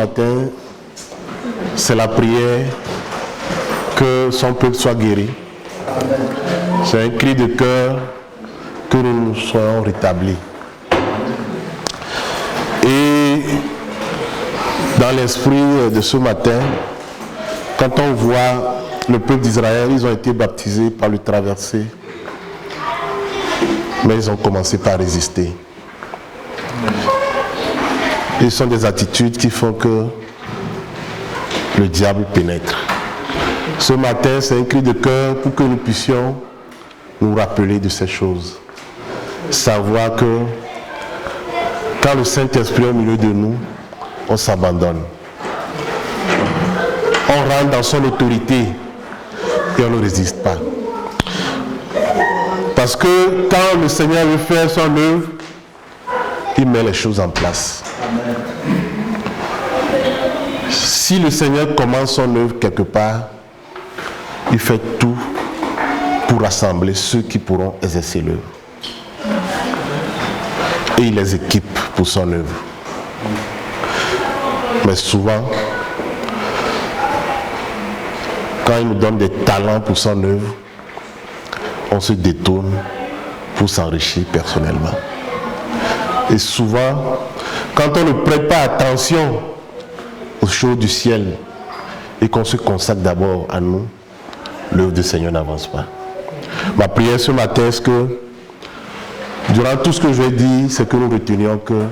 matin, c'est la prière que son peuple soit guéri. C'est un cri de cœur que nous soyons rétablis. Et dans l'esprit de ce matin, quand on voit le peuple d'Israël, ils ont été baptisés par le traversé, mais ils ont commencé par résister. Et ce sont des attitudes qui font que le diable pénètre. Ce matin, c'est un cri de cœur pour que nous puissions nous rappeler de ces choses. Savoir que quand le Saint-Esprit est au milieu de nous, on s'abandonne. On rentre dans son autorité et on ne résiste pas. Parce que quand le Seigneur veut faire son œuvre, il met les choses en place. Si le Seigneur commence son œuvre quelque part, il fait tout pour rassembler ceux qui pourront exercer l'œuvre. Et il les équipe pour son œuvre. Mais souvent, quand il nous donne des talents pour son œuvre, on se détourne pour s'enrichir personnellement. Et souvent, quand on ne prête pas attention aux choses du ciel et qu'on se consacre d'abord à nous, l'œuvre du Seigneur n'avance pas. Ma prière ce matin, est-ce que durant tout ce que je vais dire, c'est que nous retenions que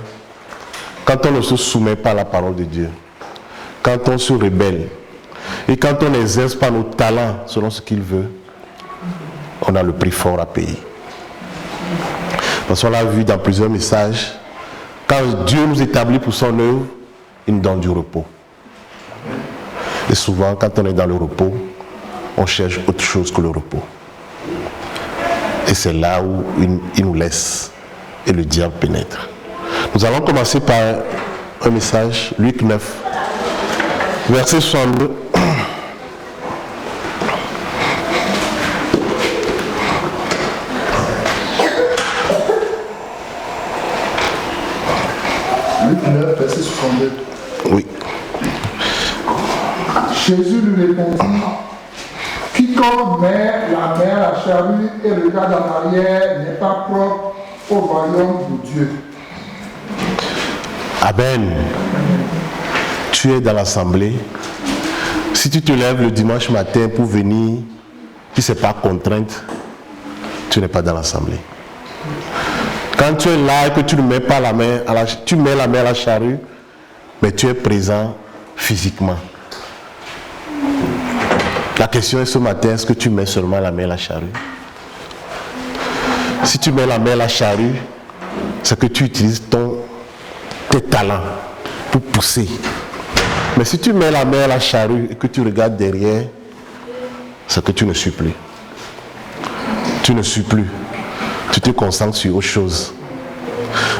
quand on ne se soumet pas à la parole de Dieu, quand on se rebelle et quand on n'exerce pas nos talents selon ce qu'il veut, on a le prix fort à payer. Parce qu'on l'a vu dans plusieurs messages, quand Dieu nous établit pour son œuvre, il nous donne du repos. Et souvent, quand on est dans le repos, on cherche autre chose que le repos. Et c'est là où il nous laisse et le diable pénètre. Nous allons commencer par un message, Luc 9, verset 62. Luc 9, verset 62. Oui. Jésus lui répondit, quiconque met la main à la charrue et regarde en arrière n'est pas propre au royaume de Dieu. Amen. Tu es dans l'assemblée. Si tu te lèves le dimanche matin pour venir, si ce n'est pas contrainte, tu n'es pas dans l'assemblée. Quand tu es là et que tu ne mets pas la main tu mets la main à la charrue, mais tu es présent physiquement. La question est ce matin, est-ce que tu mets seulement la main à la charrue? Si tu mets la main à la charrue, c'est que tu utilises tes talents pour pousser. Mais si tu mets la main à la charrue et que tu regardes derrière, c'est que tu ne suis plus. Tu ne suis plus. Tu te concentres sur autre chose.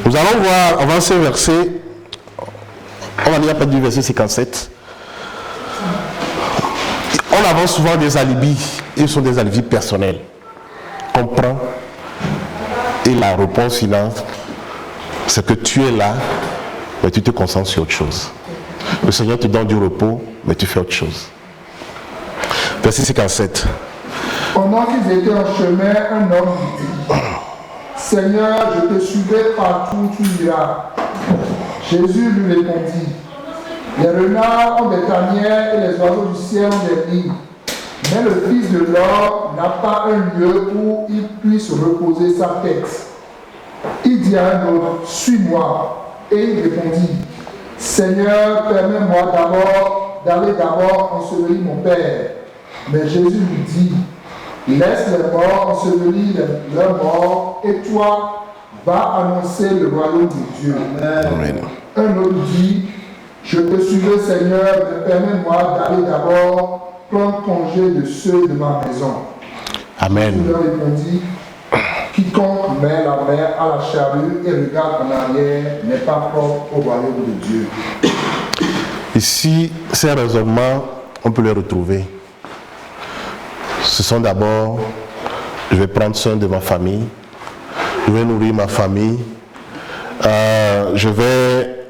Nous allons voir, avant ce verset, on va dire à partir du verset 57. On avance souvent des alibis, ils sont des alibis personnels. On prend et la réponse finale, c'est que tu es là, mais tu te concentres sur autre chose. Le Seigneur te donne du repos, mais tu fais autre chose. Verset 57. Pendant qu'ils étaient en chemin, un homme lui dit, Seigneur, je te suivrai partout où tu iras. Jésus lui répondit, les renards ont des tanières et les oiseaux du ciel ont des nids. Mais le Fils de l'homme n'a pas un lieu où il puisse reposer sa tête. Il dit à un autre, suis-moi. Et il répondit, Seigneur, permets-moi d'aller d'abord ensevelir mon Père. Mais Jésus lui dit, laisse les morts ensevelir leurs morts, et toi, va annoncer le royaume de Dieu. Amen. Un autre dit, je te suivrai, Seigneur, mais permets-moi d'aller d'abord prendre congé de ceux de ma maison. Amen. Il leur répondit, quiconque met la main à la charrue et regarde en arrière n'est pas propre au royaume de Dieu. Ici, ces raisonnements, on peut les retrouver. Ce sont d'abord, je vais prendre soin de ma famille, je vais nourrir ma famille, je vais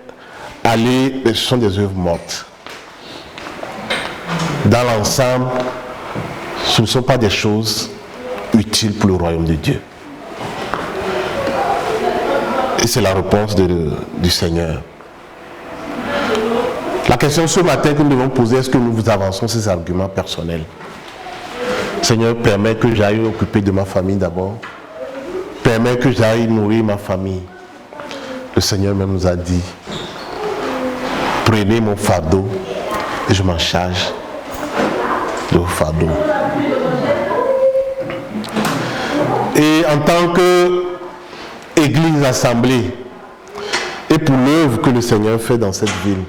ce sont des œuvres mortes. Dans l'ensemble, ce ne sont pas des choses utiles pour le royaume de Dieu. Et c'est la réponse du Seigneur. La question ce matin que nous devons poser, est-ce que nous vous avançons ces arguments personnels? Seigneur, permets que j'aille occuper de ma famille d'abord. Permets que j'aille nourrir ma famille. Le Seigneur même nous a dit, prenez mon fardeau et je m'en charge de vos fardeaux. Et en tant qu'Église assemblée, et pour l'œuvre que le Seigneur fait dans cette ville,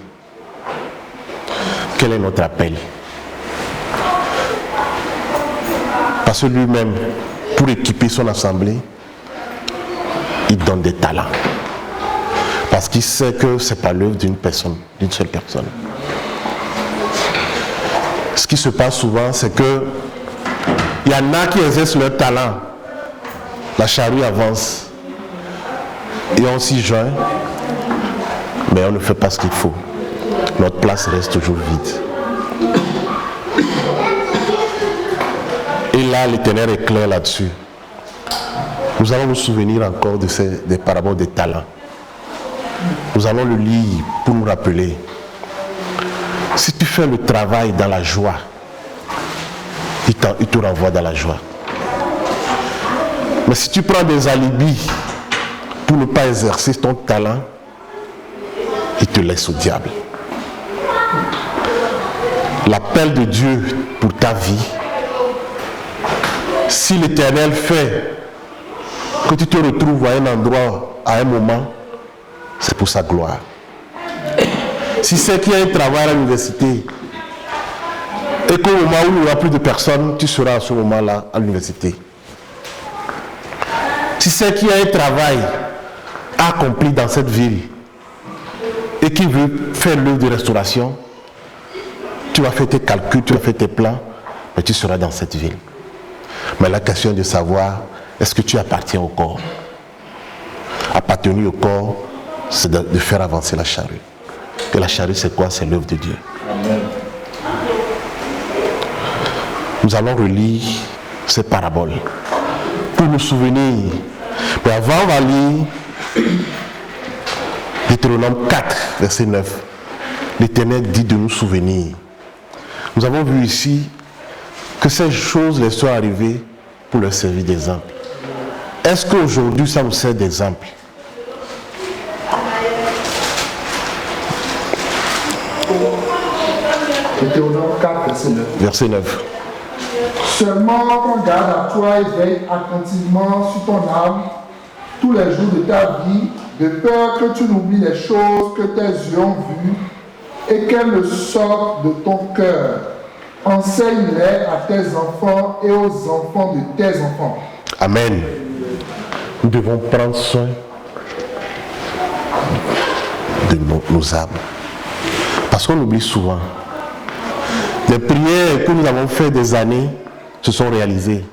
quel est notre appel? Parce que lui-même, pour équiper son assemblée, il donne des talents. Parce qu'il sait que ce n'est pas l'œuvre d'une seule personne. Ce qui se passe souvent, c'est que il y en a qui exercent leur talent. La charrue avance. Et on s'y joint, mais on ne fait pas ce qu'il faut. Notre place reste toujours vide. Et là, l'Éternel est clair là-dessus. Nous allons nous souvenir encore des paraboles des talents. Nous allons le lire pour nous rappeler. Si tu fais le travail dans la joie, il te renvoie dans la joie. Mais si tu prends des alibis pour ne pas exercer ton talent, il te laisse au diable. L'appel de Dieu pour ta vie, si l'Éternel fait que tu te retrouves à un endroit, à un moment, c'est pour sa gloire. Si c'est qu'il y a un travail à l'université et qu'au moment où il n'y aura plus de personnes, tu seras à ce moment-là à l'université. Si c'est qu'il y a un travail accompli dans cette ville et qui veut faire l'œuvre de restauration, tu vas faire tes calculs, tu vas faire tes plans, mais tu seras dans cette ville. Mais la question est de savoir, est-ce que tu appartiens au corps? Appartenir au corps, c'est de faire avancer la charrue. Et la charrue, c'est quoi? C'est l'œuvre de Dieu. Amen. Nous allons relire ces paraboles pour nous souvenir. Mais avant, on va lire Deutéronome 4, verset 9. L'Éternel dit de nous souvenir. Nous avons vu ici que ces choses les sont arrivées pour leur servir d'exemple. Est-ce qu'aujourd'hui, ça nous sert d'exemple? Deutéronome 4, verset 9. Verset 9. Seulement prends garde à toi et veille attentivement sur ton âme tous les jours de ta vie, de peur que tu n'oublies les choses que tes yeux ont vues et qu'elles ne sortent de ton cœur. Enseigne-les à tes enfants et aux enfants de tes enfants. Amen. Nous devons prendre soin de nos âmes. Parce qu'on oublie souvent. Les prières que nous avons faites des années se sont réalisées.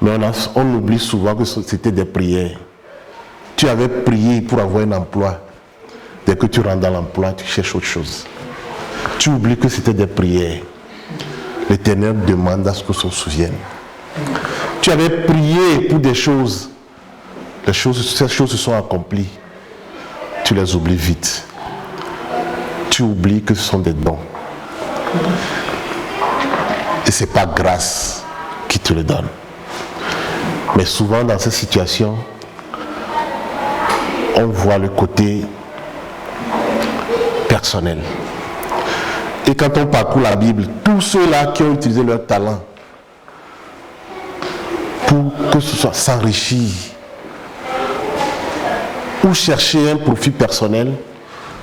Mais on oublie souvent que c'était des prières. Tu avais prié pour avoir un emploi. Dès que tu rentres dans l'emploi, tu cherches autre chose. Tu oublies que c'était des prières. L'Éternel demande à ce qu'on se souvienne. Tu avais prié pour des choses. Ces choses se sont accomplies. Tu les oublies vite. Tu oublies que ce sont des dons. Et ce n'est pas grâce qui te le donne. Mais souvent dans ces situations, on voit le côté personnel. Et quand on parcourt la Bible, tous ceux-là qui ont utilisé leur talent pour que ce soit s'enrichir ou chercher un profit personnel,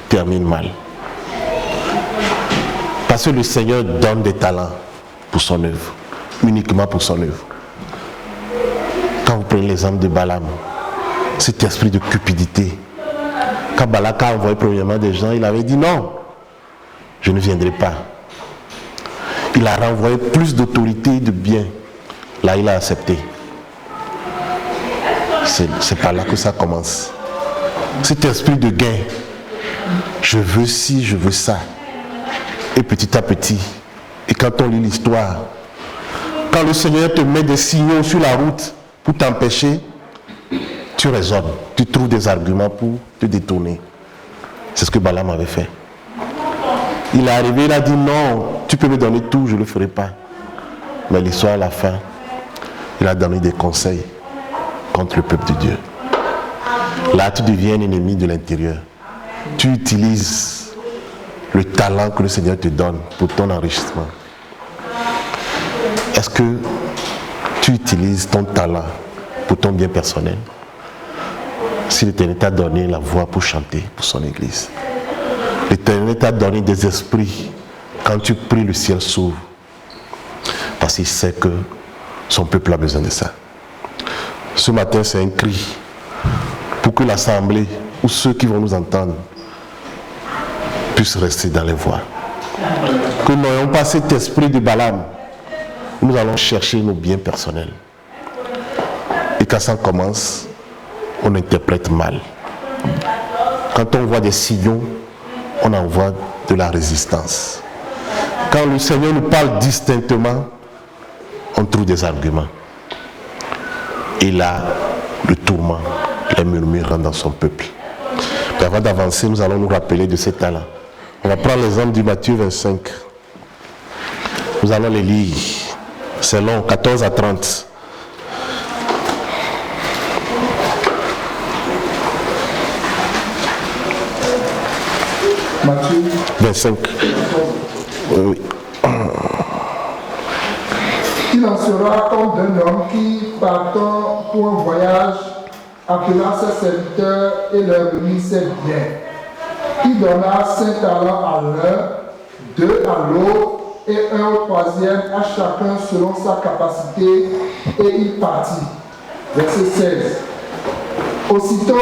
terminent mal. Parce que le Seigneur donne des talents pour son œuvre, uniquement pour son œuvre. Quand vous prenez l'exemple de Balaam, cet esprit de cupidité, quand Balak a envoyé premièrement des gens, il avait dit non, je ne viendrai pas. Il a renvoyé plus d'autorité et de bien. Là, il a accepté. C'est par là que ça commence. Cet esprit de gain je veux ci, je veux ça. Et petit à petit, et quand on lit l'histoire, quand le Seigneur te met des signaux sur la route pour t'empêcher, tu raisonnes, tu trouves des arguments pour te détourner. C'est ce que Balaam avait fait. Il est arrivé, il a dit non, tu peux me donner tout, je ne le ferai pas. Mais l'histoire à la fin, il a donné des conseils contre le peuple de Dieu. Là, tu deviens un ennemi de l'intérieur. Tu utilises le talent que le Seigneur te donne pour ton enrichissement. Est-ce que tu utilises ton talent pour ton bien personnel? Si l'Éternel t'a donné la voix pour chanter pour son Église, l'Éternel t'a donné des esprits, quand tu pries, le ciel s'ouvre. Parce qu'il sait que son peuple a besoin de ça. Ce matin, c'est un cri pour que l'Assemblée ou ceux qui vont nous entendre puissent rester dans les voies. Que nous n'ayons pas cet esprit de Balaam. Nous allons chercher nos biens personnels. Et quand ça commence, on interprète mal. Quand on voit des signaux, on envoie de la résistance. Quand le Seigneur nous parle distinctement, on trouve des arguments. Et là, le tourment, les murmures rentrent dans son peuple. Mais avant d'avancer, nous allons nous rappeler de ces talents. On va prendre l'exemple du Matthieu 25. Nous allons les lire. C'est long, 14 à 30. Matthieu 25. Oui. Il en sera comme d'un homme qui, partant pour un voyage, appela ses serviteurs et leur remit ses biens. Il donna 5 talents à l'un, 2 à l'autre, et 1 au troisième, à chacun selon sa capacité, et il partit. Verset 16. Aussitôt,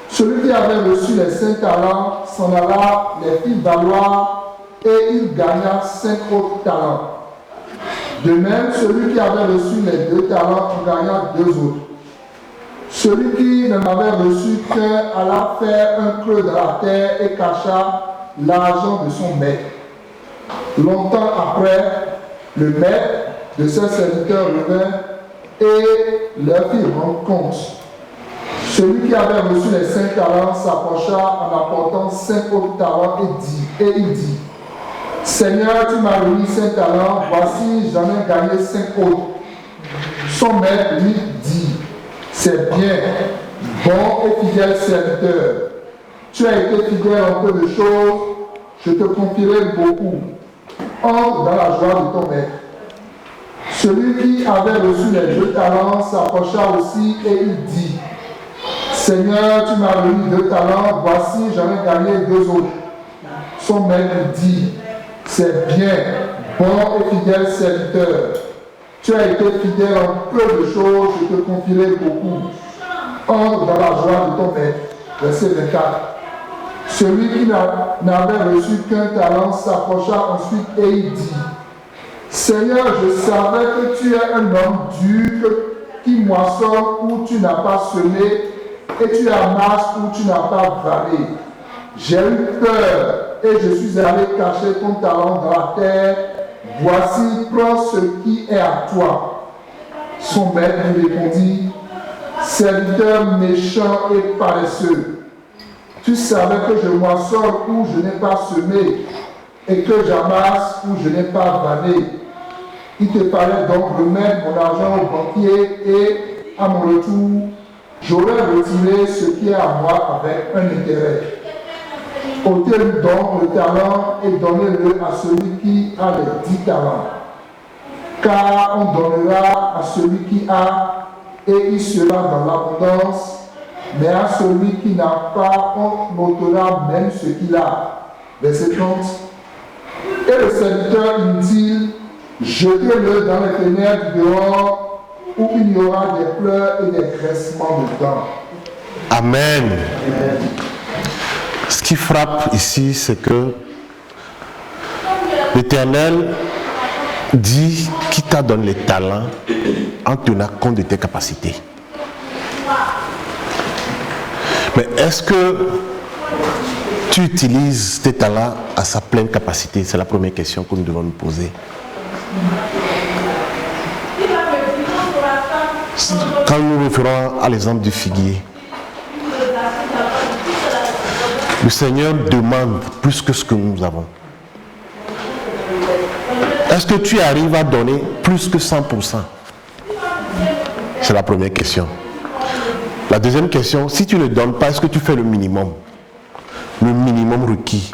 celui qui avait reçu les 5 talents s'en alla, les fit valoir, et il gagna 5 autres talents. De même, celui qui avait reçu les 2 talents en gagna 2 autres. Celui qui n'en avait reçu qu'un alla faire un creux dans la terre et cacha l'argent de son maître. Longtemps après, le maître de ses serviteurs revint et leur fit rendre compte. Celui qui avait reçu les 5 talents s'approcha en apportant 5 autres talents et il dit, Seigneur, tu m'as remis 5 talents, voici j'en ai gagné 5 autres. Son maître lui dit, c'est bien, bon et fidèle serviteur. Tu as été fidèle en peu de choses, je te confierai beaucoup. Entre dans la joie de ton maître. Celui qui avait reçu les 2 talents s'approcha aussi et il dit, Seigneur, tu m'as remis 2 talents, voici j'en ai gagné 2 autres. Son maître dit, c'est bien, bon et fidèle serviteur. Tu as été fidèle en peu de choses, je te confierai beaucoup. Entre dans la joie de ton maître. Verset 24. Celui qui n'avait reçu qu'un talent s'approcha ensuite et il dit, Seigneur, je savais que tu es un homme dur qui moissonne où tu n'as pas semé et tu amasses où tu n'as pas valé. J'ai eu peur et je suis allé cacher ton talent dans la terre. Voici, prends ce qui est à toi. Son maître lui répondit, serviteur méchant et paresseux. Tu savais que je moissonne où je n'ai pas semé et que j'amasse où je n'ai pas vanné. Il te fallait donc remettre mon argent au banquier et, à mon retour, j'aurais retiré ce qui est à moi avec un intérêt. Ôtez-lui donc le talent et donnez-le à celui qui a les 10 talents. Car on donnera à celui qui a et il sera dans l'abondance. Mais à celui qui n'a pas, on ôtera même ce qu'il a. Verset 30. Et le serviteur inutile, jetez-le dans les ténèbres du dehors, où il y aura des pleurs et des graissements de dents. Amen. Amen. Ce qui frappe ici, c'est que l'Éternel dit qu'il t'a donné les talents en tenant compte de tes capacités. Mais est-ce que tu utilises tes talents à sa pleine capacité? C'est la première question que nous devons nous poser. Quand nous référons à l'exemple du figuier, le Seigneur demande plus que ce que nous avons. Est-ce que tu arrives à donner plus que 100%? C'est la première question. La deuxième question, si tu ne donnes pas, est-ce que tu fais le minimum requis?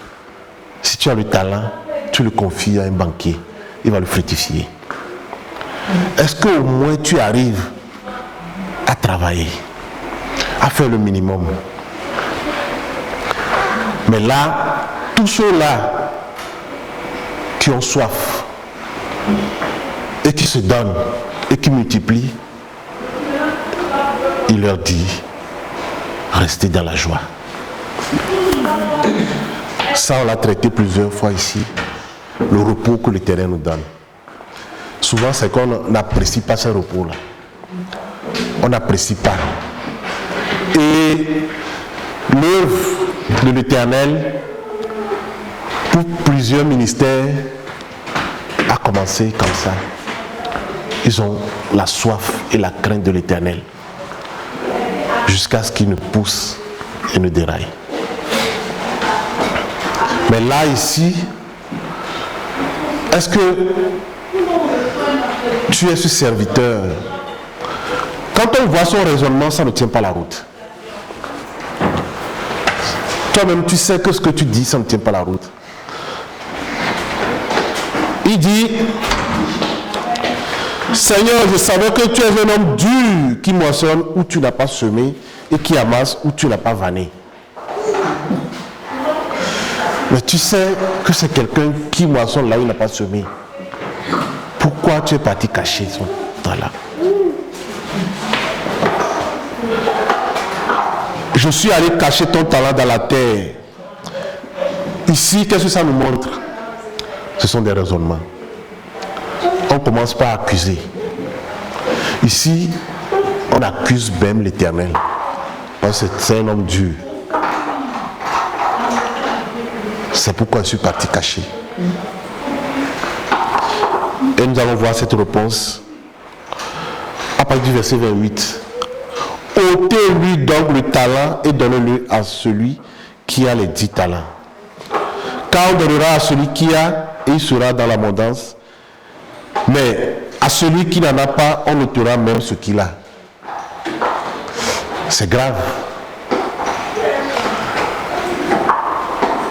Si tu as le talent, tu le confies à un banquier, il va le fructifier. Est-ce qu'au moins tu arrives à travailler, à faire le minimum? Mais là, tous ceux-là qui ont soif et qui se donnent et qui multiplient, il leur dit, restez dans la joie. Ça, on l'a traité plusieurs fois ici, le repos que l'Éternel nous donne. Souvent, c'est qu'on n'apprécie pas ce repos-là. On n'apprécie pas. Et l'œuvre de l'Éternel, pour plusieurs ministères, a commencé comme ça. Ils ont la soif et la crainte de l'Éternel, jusqu'à ce qu'ils ne poussent et ne déraillent. Mais là, ici, est-ce que tu es ce serviteur? Quand on voit son raisonnement, ça ne tient pas la route. Toi-même, tu sais que ce que tu dis, ça ne tient pas la route. Il dit, Seigneur, je savais que tu es un homme dur qui moissonne où tu n'as pas semé et qui amasse où tu n'as pas vanné. Mais tu sais que c'est quelqu'un qui moissonne là où il n'a pas semé. Pourquoi tu es parti cacher son talent? Je suis allé cacher ton talent dans la terre. Ici, qu'est-ce que ça nous montre? Ce sont des raisonnements. On ne commence pas à accuser. Ici, on accuse même l'Éternel. C'est un homme dur. C'est pourquoi je suis parti cacher. Et nous allons voir cette réponse à partir du verset 28. Ôtez-lui donc le talent et donnez-le à celui qui a les 10 talents. Car on donnera à celui qui a et il sera dans l'abondance. Mais à celui qui n'en a pas, on ôtera même ce qu'il a. C'est grave.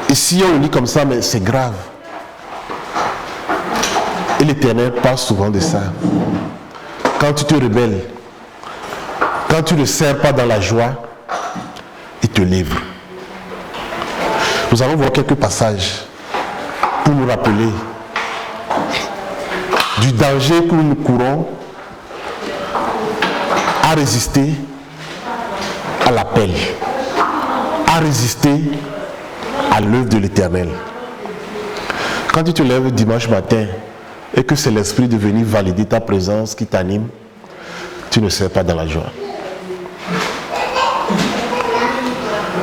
Ici, on le dit comme ça, mais c'est grave. Et l'Éternel parle souvent de ça. Quand tu te rebelles, quand tu ne sers pas dans la joie, il te livre. Nous allons voir quelques passages pour nous rappeler du danger que nous courons à résister à l'appel, à résister à l'œuvre de l'Éternel. Quand tu te lèves dimanche matin et que c'est l'Esprit de venir valider ta présence qui t'anime, tu ne sers pas dans la joie.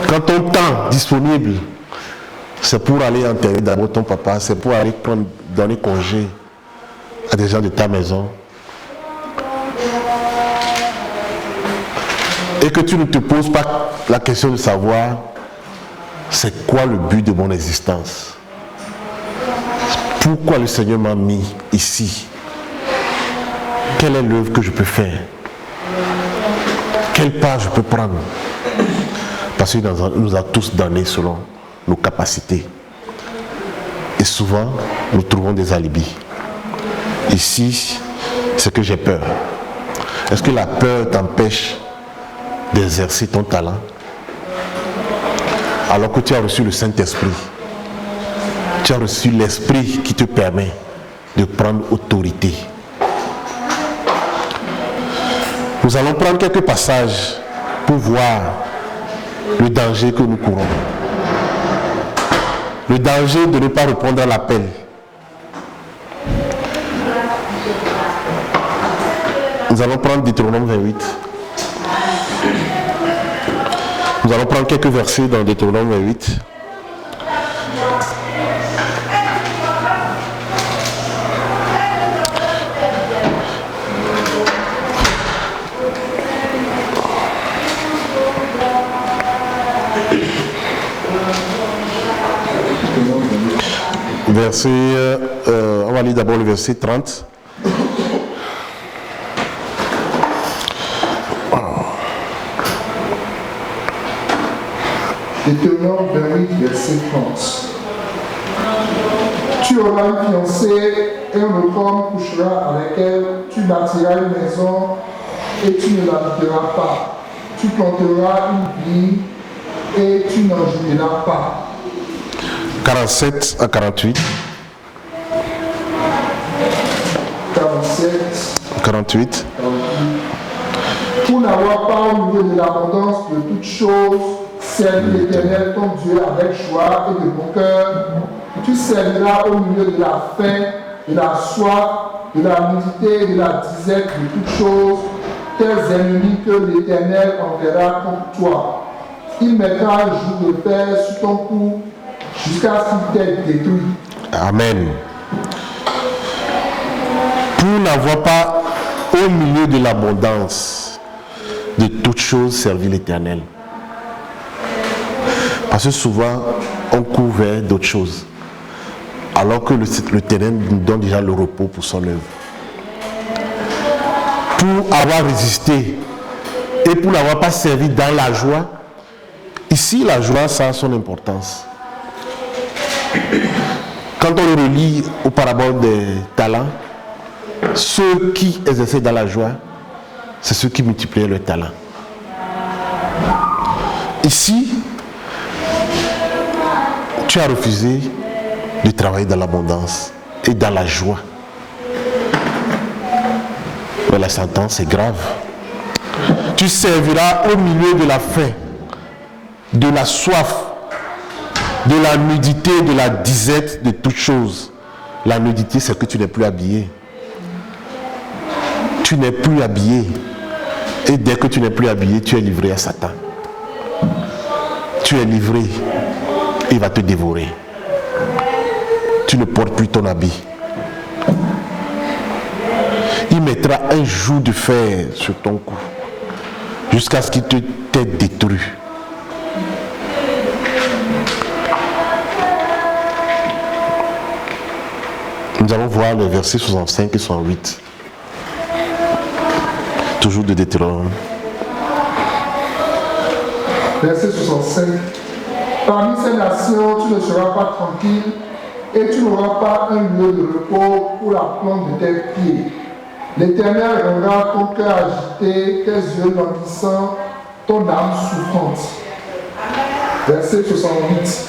Quand ton temps disponible, c'est pour aller enterrer d'abord ton papa, c'est pour aller donner congé à des gens de ta maison, et que tu ne te poses pas la question de savoir c'est quoi le but de mon existence, pourquoi le Seigneur m'a mis ici, quelle est l'œuvre que je peux faire, quelle part je peux prendre, parce qu'il nous a tous donné selon nos capacités. Et souvent, nous trouvons des alibis. Ici, c'est que j'ai peur. Est-ce que la peur t'empêche d'exercer ton talent? Alors que tu as reçu le Saint-Esprit. Tu as reçu l'Esprit qui te permet de prendre autorité. Nous allons prendre quelques passages pour voir le danger que nous courons. Le danger de ne pas répondre à l'appel. Nous allons prendre Deutéronome 28. Nous allons prendre quelques versets dans Deutéronome 28. on va lire d'abord le verset 30. Deutéronome 28, verset 30. Tu auras une fiancée et un autre homme couchera avec elle, tu bâtiras une maison et tu ne l'habiteras pas. Tu planteras une vigne et tu n'en jouiras pas. 47 à 48. 47. 48. Pour n'avoir pas au milieu de l'abondance de toutes choses, servis l'Éternel ton Dieu avec joie et de bon cœur. Tu serviras au milieu de la faim, de la soif, de la nudité et de la disette de toutes choses, tes ennemis que l'Éternel enverra contre toi. Il mettra un joug de fer sur ton cou jusqu'à ce qu'il t'ait détruit. Amen. Pour n'avoir pas au milieu de l'abondance de toutes choses servi l'Éternel. Parce que souvent, on court vers d'autres choses. Alors que l'Éternel nous donne déjà le repos pour son œuvre. Pour avoir résisté et pour n'avoir pas servi dans la joie, ici la joie, ça a son importance. Quand on le relie aux paraboles des talents, ceux qui exerçaient dans la joie, c'est ceux qui multipliaient leurs talents. Ici, tu as refusé de travailler dans l'abondance et dans la joie. Mais la sentence est grave. Tu serviras au milieu de la faim, de la soif, de la nudité, de la disette, de toutes choses. La nudité, c'est que tu n'es plus habillé. Tu n'es plus habillé. Et dès que tu n'es plus habillé, tu es livré à Satan. Tu es livré. Il va te dévorer. Tu ne portes plus ton habit. Il mettra un joug de fer sur ton cou jusqu'à ce qu'il t'ait détruit. Nous allons voir les versets 65 et 68. Toujours de Deutéronome. Verset 65. Parmi ces nations, tu ne seras pas tranquille et tu n'auras pas un lieu de repos pour la plante de tes pieds. L'Éternel rendra ton cœur agité, tes yeux languissants, ton âme souffrante. Verset 68.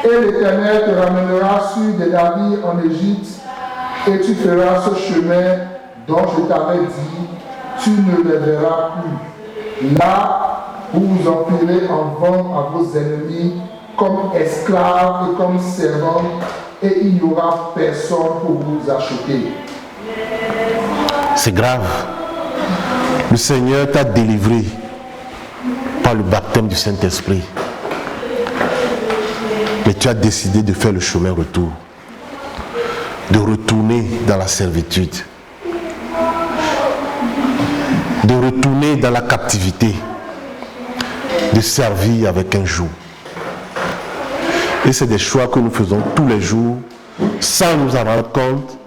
Et l'Éternel te ramènera sur des navires en Égypte et tu feras ce chemin dont je t'avais dit, tu ne les verras plus. Là, vous vous enfuirez en vente à vos ennemis comme esclaves et comme servants, et il n'y aura personne pour vous acheter. C'est grave. Le Seigneur t'a délivré par le baptême du Saint-Esprit. Mais tu as décidé de faire le chemin retour, de retourner dans la servitude, de retourner dans la captivité, de servir avec un joug. Et c'est des choix que nous faisons tous les jours sans nous en rendre compte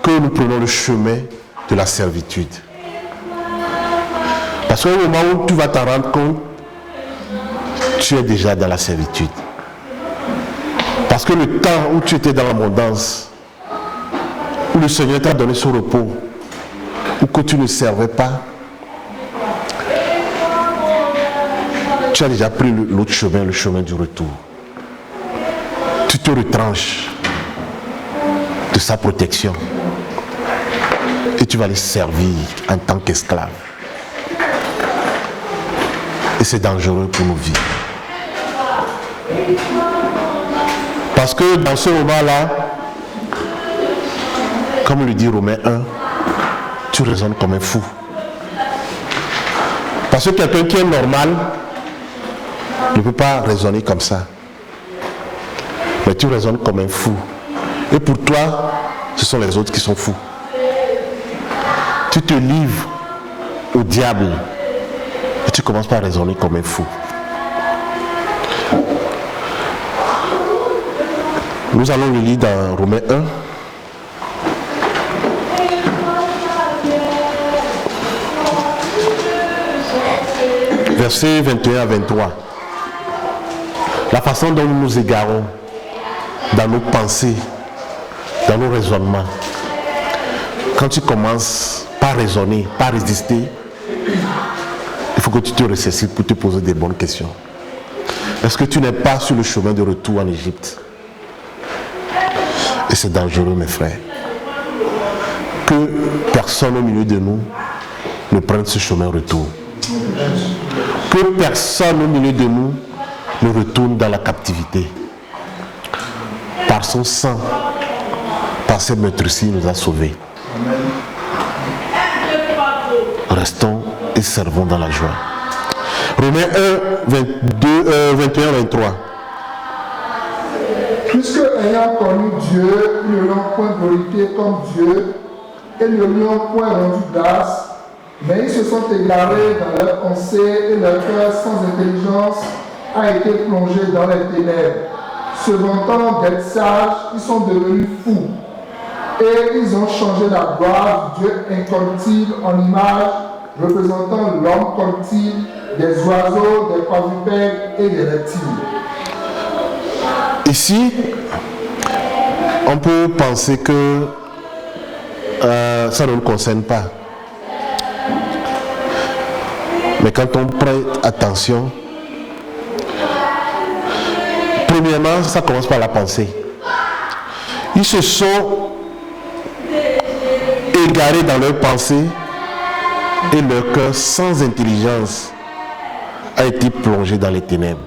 que nous prenons le chemin de la servitude. Parce qu'au moment où tu vas t'en rendre compte, tu es déjà dans la servitude. Parce que le temps où tu étais dans l'abondance, où le Seigneur t'a donné son repos, ou que tu ne servais pas, tu as déjà pris l'autre chemin, le chemin du retour. Tu te retranches de sa protection et tu vas les servir en tant qu'esclave. Et c'est dangereux pour nos vies. Parce que dans ce moment-là, comme le dit Romains 1, tu raisonnes comme un fou. Parce que quelqu'un qui est normal ne peut pas raisonner comme ça. Mais tu raisonnes comme un fou. Et pour toi, ce sont les autres qui sont fous. Tu te livres au diable et tu commences par raisonner comme un fou. Nous allons le lire dans Romains 1. Versets 21 à 23. La façon dont nous nous égarons dans nos pensées, dans nos raisonnements. Quand tu commences par raisonner, par résister, il faut que tu te ressaisisses pour te poser des bonnes questions. Est-ce que tu n'es pas sur le chemin de retour en Égypte? Et c'est dangereux, mes frères. Que personne au milieu de nous ne prenne ce chemin retour. Que personne au milieu de nous ne retourne dans la captivité. Par son sang, par cette meurtrissure, il nous a sauvés. Restons et servons dans la joie. Romains 1, 21, 23. Puisque ayant connu Dieu, ils ne l'ont point glorifié comme Dieu et ne lui ont point rendu grâce, mais ils se sont égarés dans leurs pensées et leur cœur sans intelligence a été plongé dans les ténèbres. Se vantant d'être sages, ils sont devenus fous et ils ont changé la gloire du Dieu incorruptible en image représentant l'homme corruptible, des oiseaux, des quadrupèdes et des reptiles. Ici, on peut penser que ça ne nous concerne pas. Mais quand on prête attention, premièrement, ça commence par la pensée. Ils se sont égarés dans leurs pensées et leur cœur sans intelligence a été plongé dans les ténèbres.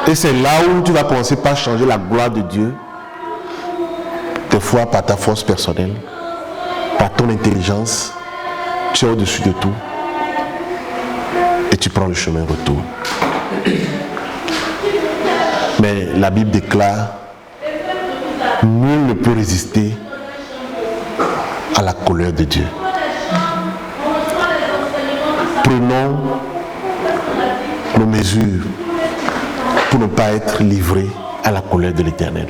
Et c'est là où tu vas commencer par changer la gloire de Dieu, des fois par ta force personnelle, par ton intelligence, tu es au-dessus de tout et tu prends le chemin retour. Mais la Bible déclare, nul ne peut résister à la colère de Dieu. Prenons nos mesures pour ne pas être livrés à la colère de l'Éternel.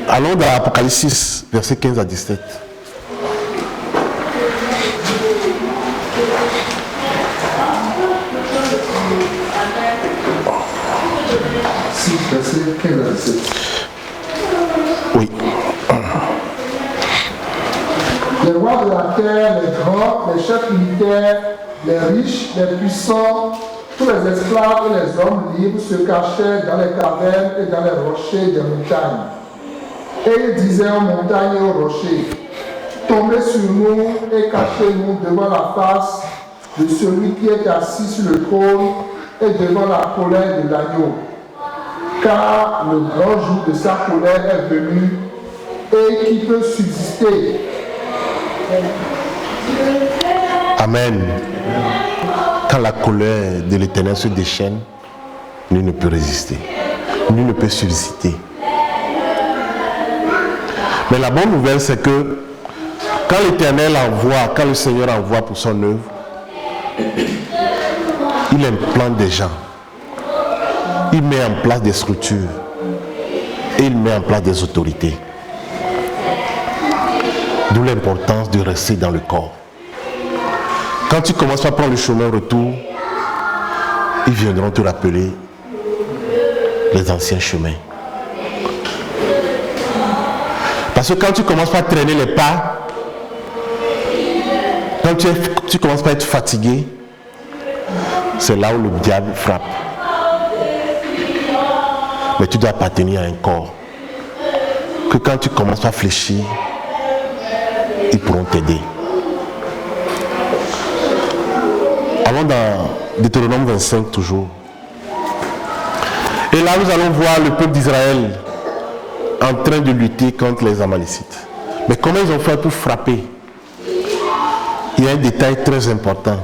Allons dans l'Apocalypse 6, versets 15 à 17. Verset 15 à 17. Oui. Les rois de la terre, les grands, les chefs militaires, les riches, les puissants, tous les esclaves et les hommes libres se cachaient dans les cavernes et dans les rochers des montagnes. Et ils disaient aux montagnes et aux rochers, tombez sur nous et cachez-nous devant la face de celui qui est assis sur le trône et devant la colère de l'agneau. Car le grand jour de sa colère est venu et qui peut subsister. Amen. Quand la colère de l'Éternel se déchaîne, nul ne peut résister. Nul ne peut subsister. Mais la bonne nouvelle, c'est que quand l'Éternel envoie, quand le Seigneur envoie pour son œuvre, il implante des gens. Il met en place des structures. Et il met en place des autorités. D'où l'importance de rester dans le corps. Quand tu commences par prendre le chemin retour, ils viendront te rappeler les anciens chemins. Parce que quand tu commences par traîner les pas, quand tu commences par être fatigué, c'est là où le diable frappe. Mais tu dois appartenir à un corps. Que quand tu commences par fléchir, ils pourront t'aider. Allons dans Deutéronome 25 toujours. Et là, nous allons voir le peuple d'Israël en train de lutter contre les Amalécites. Mais comment ils ont fait pour frapper? Il y a un détail très important.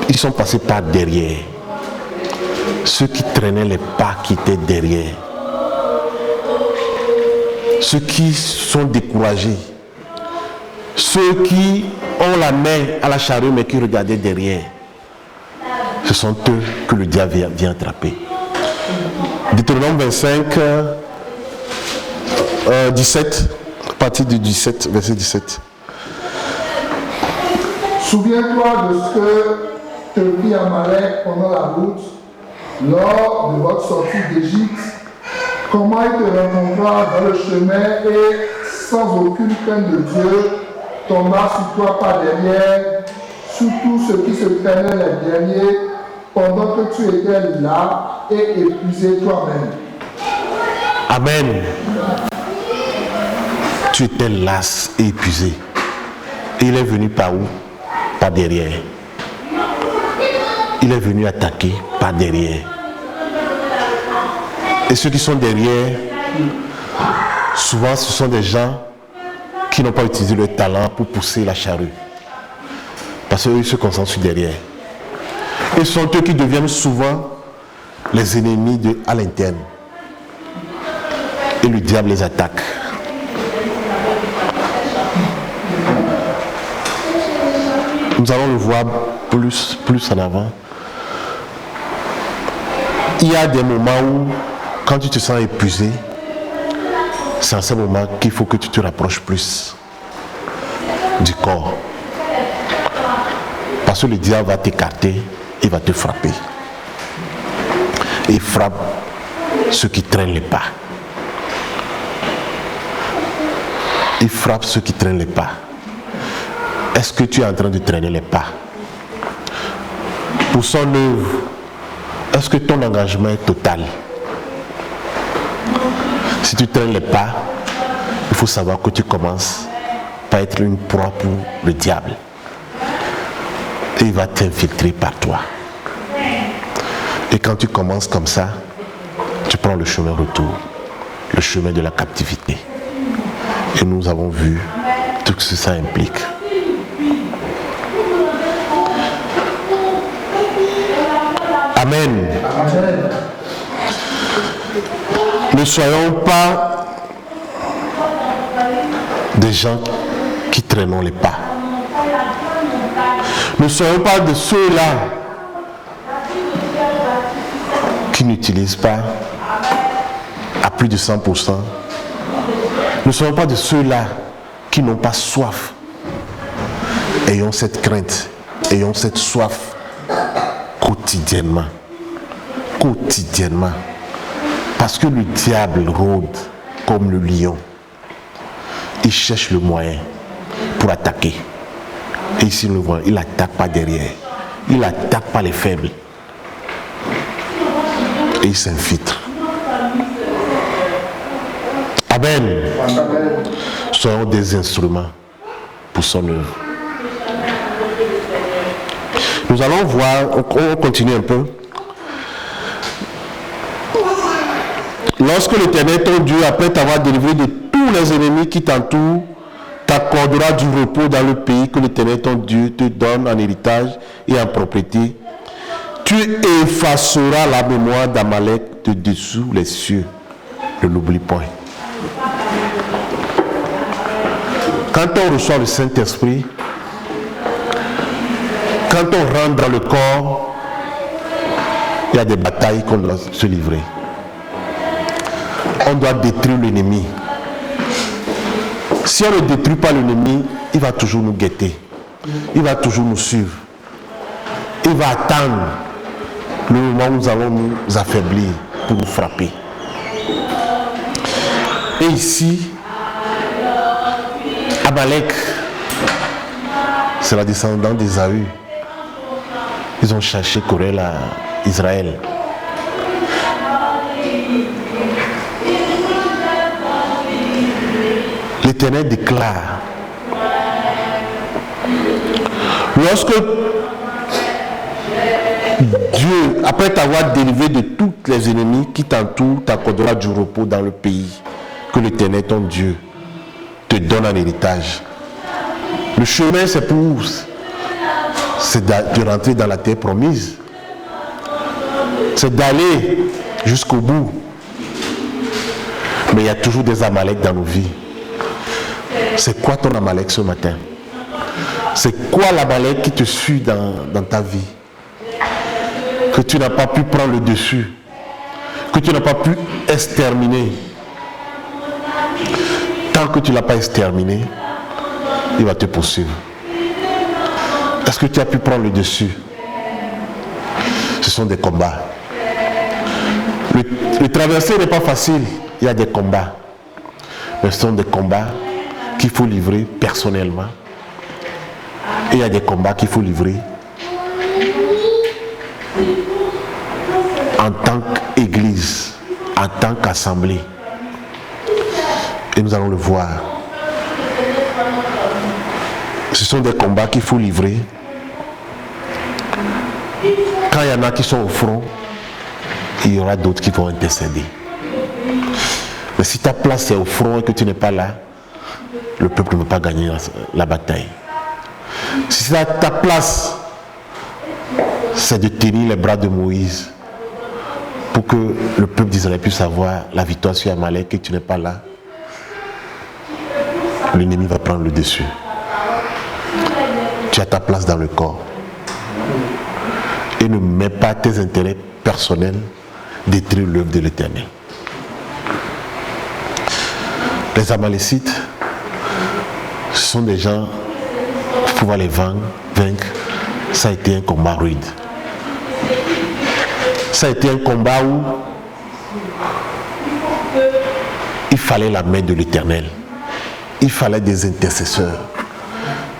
Ils sont passés par derrière. Ceux qui traînaient les pas qui étaient derrière. Ceux qui sont découragés ceux qui ont la main à la charrue mais qui regardaient derrière, ce sont eux que le diable vient attraper. Deutéronome 25, 17, à partir du 17, verset 17. Souviens-toi de ce que te fit Amalek pendant la route, lors de votre sortie d'Égypte, comment il te rencontra dans le chemin et, sans aucune crainte de Dieu, tomba sur toi par derrière, sur tous ceux qui se traînaient les derniers, pendant que tu étais là et épuisé toi-même. Amen. Tu étais las et épuisé. Et il est venu par où? Par derrière. Il est venu attaquer par derrière. Et ceux qui sont derrière, souvent ce sont des gens qui n'ont pas utilisé leur talent pour pousser la charrue. Parce qu'eux, ils se concentrent sur derrière. Et ce sont eux qui deviennent souvent les ennemis à l'interne. Et le diable les attaque. Nous allons le voir plus en avant. Il y a des moments où, quand tu te sens épuisé, c'est en ce moment qu'il faut que tu te rapproches plus du corps. Parce que le diable va t'écarter, il va te frapper. Et il frappe ceux qui traînent les pas. Il frappe ceux qui traînent les pas. Est-ce que tu es en train de traîner les pas? Pour son œuvre, est-ce que ton engagement est total? Si tu traînes les pas, il faut savoir que tu commences par être une proie pour le diable. Et il va t'infiltrer par toi. Et quand tu commences comme ça, tu prends le chemin retour, le chemin de la captivité. Et nous avons vu tout ce que ça implique. Amen. Amen. Ne soyons pas des gens qui traînons les pas. Ne soyons pas de ceux-là qui n'utilisent pas à plus de 100%. Ne soyons pas de ceux-là qui n'ont pas soif. Ayons cette crainte, ayons cette soif quotidiennement. Quotidiennement. Parce que le diable rôde comme le lion. Il cherche le moyen pour attaquer. Et ici, nous le voyons, il n'attaque pas derrière. Il n'attaque pas les faibles. Et il s'infiltre. Amen. Amen. Soyons des instruments pour son œuvre. Nous allons voir, on continue un peu. Lorsque l'Éternel ton Dieu, après t'avoir délivré de tous les ennemis qui t'entourent, t'accordera du repos dans le pays que l'Éternel ton Dieu te donne en héritage et en propriété, tu effaceras la mémoire d'Amalek de dessous les cieux. Ne l'oublie point. Quand on reçoit le Saint-Esprit, quand on rentre dans le corps, il y a des batailles qu'on doit se livrer. On doit détruire l'ennemi. Si on ne détruit pas l'ennemi, il va toujours nous guetter. Il va toujours nous suivre. Il va attendre le moment où nous allons nous affaiblir pour nous frapper. Et ici, Amalek, c'est la descendante d'Ésaü. Ils ont cherché querelle à Israël. L'Éternel déclare, lorsque Dieu, après t'avoir délivré de tous les ennemis qui t'entourent, t'accordera du repos dans le pays que l'Éternel, ton Dieu, te donne en héritage. Le chemin, c'est de rentrer dans la terre promise. C'est d'aller jusqu'au bout. Mais il y a toujours des Amalek dans nos vies. C'est quoi ton Amalek ce matin? C'est quoi l'Amalek qui te suit dans ta vie? Que tu n'as pas pu prendre le dessus, que tu n'as pas pu exterminer. Tant que tu ne l'as pas exterminé, il va te poursuivre. Est-ce que tu as pu prendre le dessus? Ce sont des combats. Le traverser n'est pas facile, il y a des combats. Mais ce sont des combats qu'il faut livrer personnellement. Et il y a des combats qu'il faut livrer en tant qu'Église, en tant qu'Assemblée. Et nous allons le voir. Ce sont des combats qu'il faut livrer. Quand il y en a qui sont au front, il y aura d'autres qui vont intercéder. Mais si ta place est au front et que tu n'es pas là, le peuple ne peut pas gagner la bataille. Si ta place, c'est de tenir les bras de Moïse pour que le peuple d'Israël puisse avoir la victoire sur Amalek et que tu n'es pas là, l'ennemi va prendre le dessus. Tu as ta place dans le corps. Et ne mets pas tes intérêts personnels détruire l'œuvre de l'Éternel. Les Amalécites, ce sont des gens, pour pouvoir les vaincre, ça a été un combat rude. Ça a été un combat où il fallait la main de l'Éternel. Il fallait des intercesseurs,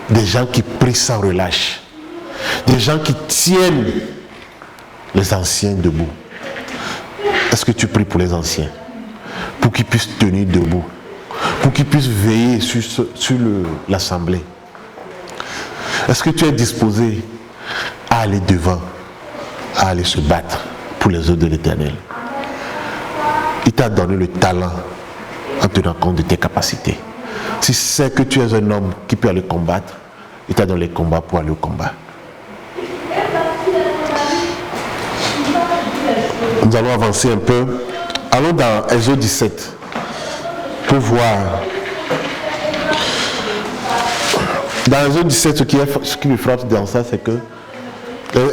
des gens qui prient sans relâche, des gens qui tiennent les anciens debout. Est-ce que tu pries pour les anciens? Pour qu'ils puissent tenir debout, pour qu'ils puissent veiller sur l'assemblée. Est-ce que tu es disposé à aller devant, à aller se battre pour les œuvres de l'Éternel? Il t'a donné le talent en tenant compte de tes capacités. Si c'est que tu es un homme qui peut aller combattre, il t'a donné les combats pour aller au combat. Nous allons avancer un peu. Allons dans Exode 17 pour voir. Dans Exode 17, ce qui me frappe dans ça, c'est que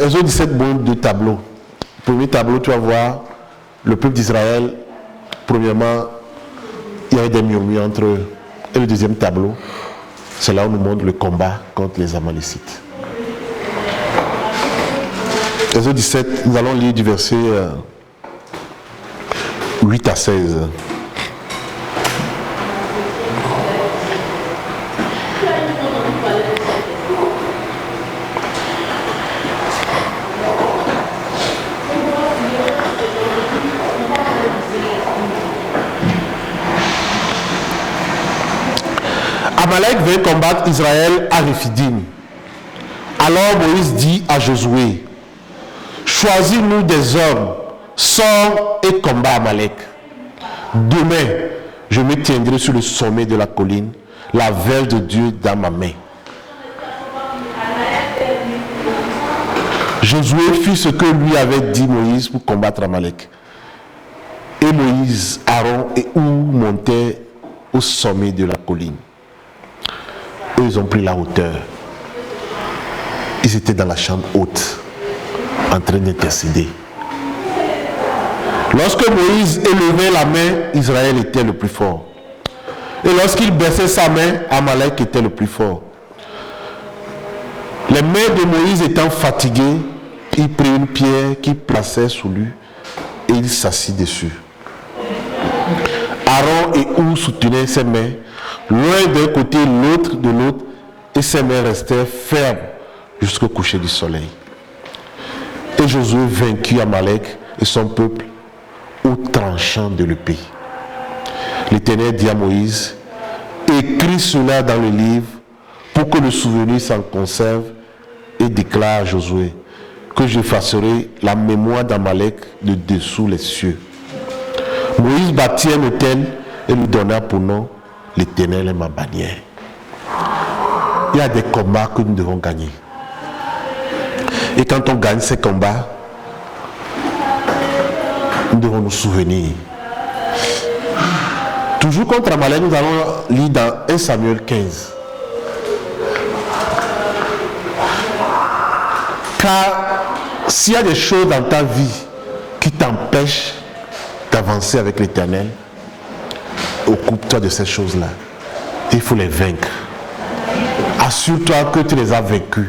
Exode 17 montre deux tableaux. Le premier tableau, tu vas voir le peuple d'Israël. Premièrement, il y avait des murmures entre eux. Et le deuxième tableau, c'est là où on nous montre le combat contre les Amalécites. Exode 17, nous allons lire du verset 8 à 16. Amalek veut combattre Israël à Réphidim. Alors Moïse dit à Josué, choisis-nous des hommes, sors et combat Amalek. Demain, je me tiendrai sur le sommet de la colline, la verge de Dieu dans ma main. Josué fit ce que lui avait dit Moïse pour combattre Amalek. Et Moïse, Aaron et Hur montaient au sommet de la colline. Eux, ils ont pris la hauteur. Ils étaient dans la chambre haute, en train d'intercéder. Lorsque Moïse élevait la main, Israël était le plus fort. Et lorsqu'il baissait sa main, Amalek était le plus fort. Les mains de Moïse étant fatiguées, il prit une pierre qu'il plaçait sous lui et il s'assit dessus. Aaron et Hur soutenaient ses mains, l'un d'un côté, l'autre de l'autre, et ses mains restèrent fermes jusqu'au coucher du soleil. Et Josué vainquit Amalek et son peuple au tranchant de l'épée. L'Éternel dit à Moïse, écris cela dans le livre pour que le souvenir s'en conserve, et déclare à Josué que j'effacerai la mémoire d'Amalek de dessous les cieux. Moïse bâtit un autel et lui donna pour nom l'Éternel est ma bannière. Il y a des combats que nous devons gagner. Et quand on gagne ces combats, nous devons nous souvenir. Toujours contre Amalek, nous allons lire dans 1 Samuel 15. Car s'il y a des choses dans ta vie qui t'empêchent d'avancer avec l'Éternel, occupe-toi de ces choses-là. Il faut les vaincre. Assure-toi que tu les as vaincus,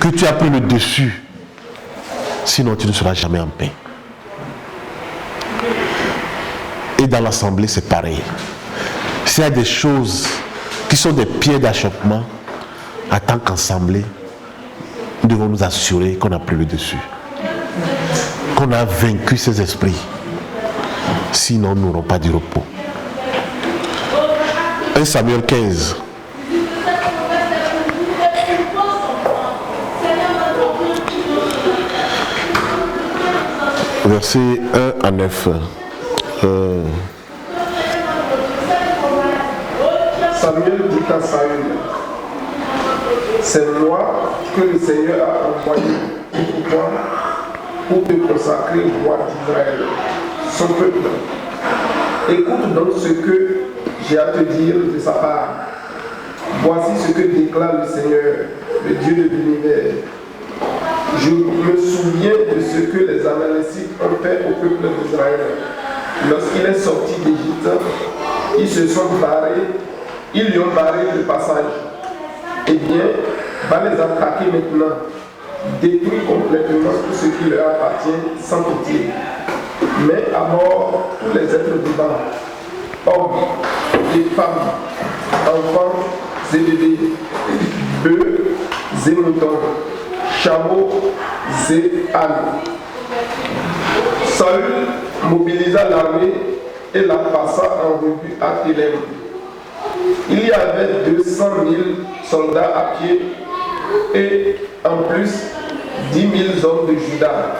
que tu as pris le dessus. Sinon, tu ne seras jamais en paix. Et dans l'assemblée, c'est pareil. S'il y a des choses qui sont des pieds d'achoppement, en tant qu'assemblée, nous devons nous assurer qu'on a pris le dessus, qu'on a vaincu ces esprits. Sinon, nous n'aurons pas du repos. 1 Samuel 15. Versets 1 à 9. Samuel dit à Saül, c'est moi que le Seigneur a envoyé pour toi pour te consacrer roi d'Israël, son peuple. Écoute donc ce que j'ai à te dire de sa part. Voici ce que déclare le Seigneur, le Dieu de l'univers. Je me souviens de ce que les Amalécites ont fait au peuple d'Israël. Lorsqu'il est sorti d'Égypte, ils se sont barrés, ils lui ont barré le passage. Eh bien, va les attaquer maintenant, détruit complètement tout ce qui leur appartient sans pitié. Mais à mort tous les êtres vivants, hommes et femmes, enfants et bébés, bœufs et moutons, chameaux et ânes. Saül mobilisa l'armée et la passa en revue à Télém. Il y avait 200 000 soldats à pied et en plus 10 000 hommes de Juda.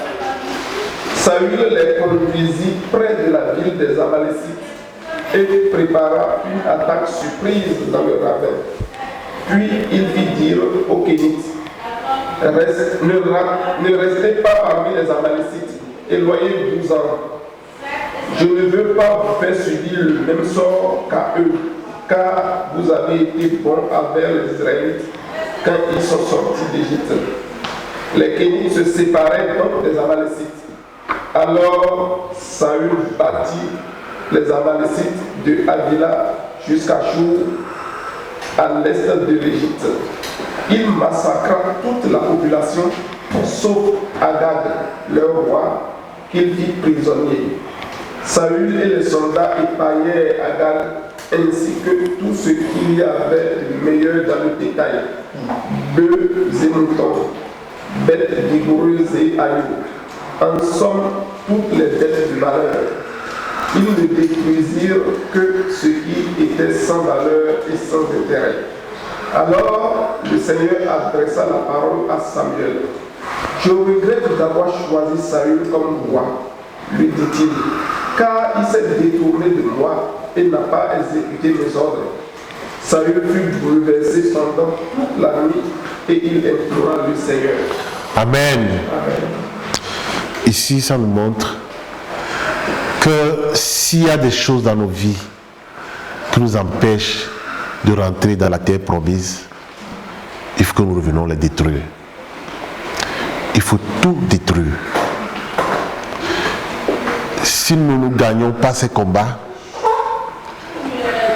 Saül les conduisit près de la ville des Amalécites et prépara une attaque surprise dans le ravin. Puis il fit dire aux Kénites, ne restez pas parmi les Amalécites, éloignez 12 ans. Je ne veux pas vous faire subir le même sort qu'à eux, car vous avez été bons envers les Israélites quand ils sont sortis d'Égypte. Les Kénites se séparaient donc des Amalécites. Alors Saül battit les Amalécites de Havila jusqu'à Chour, à l'est de l'Égypte. Il massacra toute la population, sauf Agag, leur roi, qu'il fit prisonnier. Saül et les soldats épaillèrent Agag, ainsi que tout ce qu'il y avait de meilleur dans le détail, bœufs et moutons, bêtes vigoureuses et agneaux, en somme toutes les bêtes du malheur. Ils ne détruisirent que ce qui était sans valeur et sans intérêt. Alors le Seigneur adressa la parole à Samuel. Je regrette d'avoir choisi Saül comme roi, lui dit-il, car il s'est détourné de moi et n'a pas exécuté mes ordres. Saül fut bouleversé pendant toute la nuit et il implora le Seigneur. Amen. Amen. Ici, ça nous montre que s'il y a des choses dans nos vies qui nous empêchent de rentrer dans la terre promise, il faut que nous revenions les détruire. Il faut tout détruire. Si nous ne gagnons pas ces combats,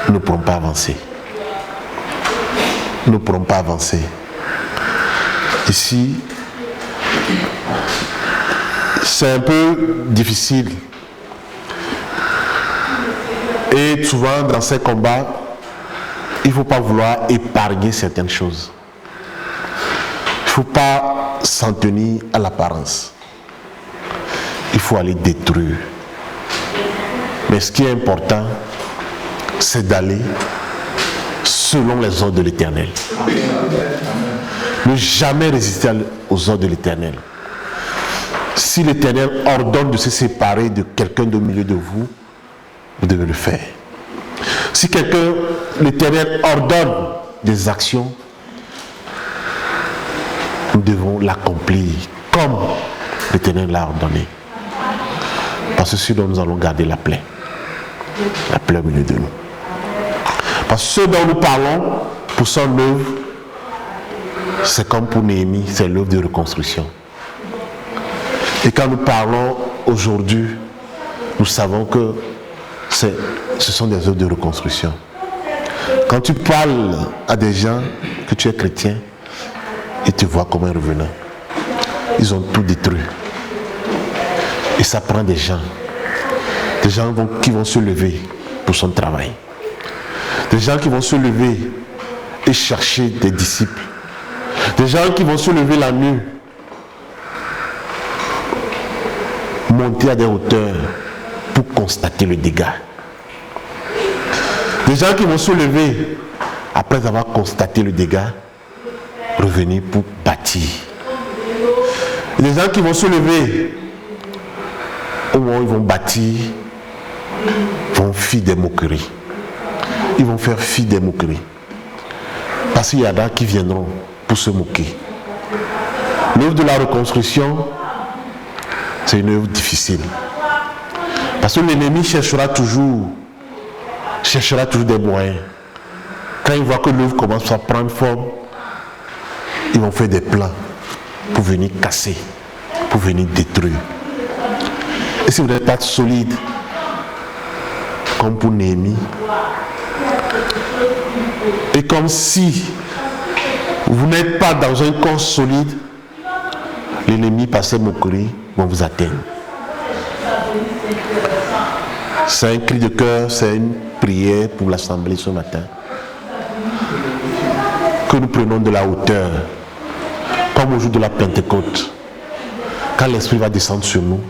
nous ne pourrons pas avancer. Nous ne pourrons pas avancer. Ici, c'est un peu difficile. Et souvent, dans ces combats, il ne faut pas vouloir épargner certaines choses. Il ne faut pas s'en tenir à l'apparence. Il faut aller détruire. Mais ce qui est important, c'est d'aller selon les ordres de l'Éternel. Ne jamais résister aux ordres de l'Éternel. Si l'Éternel ordonne de se séparer de quelqu'un au milieu de vous, vous devez le faire. Si l'Éternel ordonne des actions, nous devons l'accomplir comme l'Éternel l'a ordonné. Parce que sinon nous allons garder la plaie. La plaie au milieu de nous. Parce que ce dont nous parlons pour son œuvre c'est comme pour Néhémie, c'est l'œuvre de reconstruction. Et quand nous parlons aujourd'hui, nous savons que ce sont des œuvres de reconstruction. Quand tu parles à des gens que tu es chrétien, ils te voient comme un revenant. Ils ont tout détruit. Et ça prend des gens qui vont se lever pour son travail. Des gens qui vont se lever et chercher des disciples. Des gens qui vont se lever la nuit, monter à des hauteurs pour constater le dégât. Des gens qui vont se lever après avoir constaté le dégât, revenir pour bâtir. Des gens qui vont se lever au moment où ils vont bâtir, vont faire des moqueries. Ils vont faire fi des moqueries. Parce qu'il y en a qui viendront pour se moquer. L'œuvre de la reconstruction, c'est une œuvre difficile. Parce que l'ennemi cherchera toujours des moyens. Quand il voit que l'œuvre commence à prendre forme, ils vont faire des plans pour venir casser, pour venir détruire. Et si vous n'êtes pas solide, comme pour Néhémie, et comme si vous n'êtes pas dans un corps solide, l'ennemi par ses moqueries vont vous atteindre. C'est un cri de cœur, c'est une prière pour l'assemblée ce matin. Que nous prenons de la hauteur, comme au jour de la Pentecôte. Quand l'Esprit va descendre sur nous,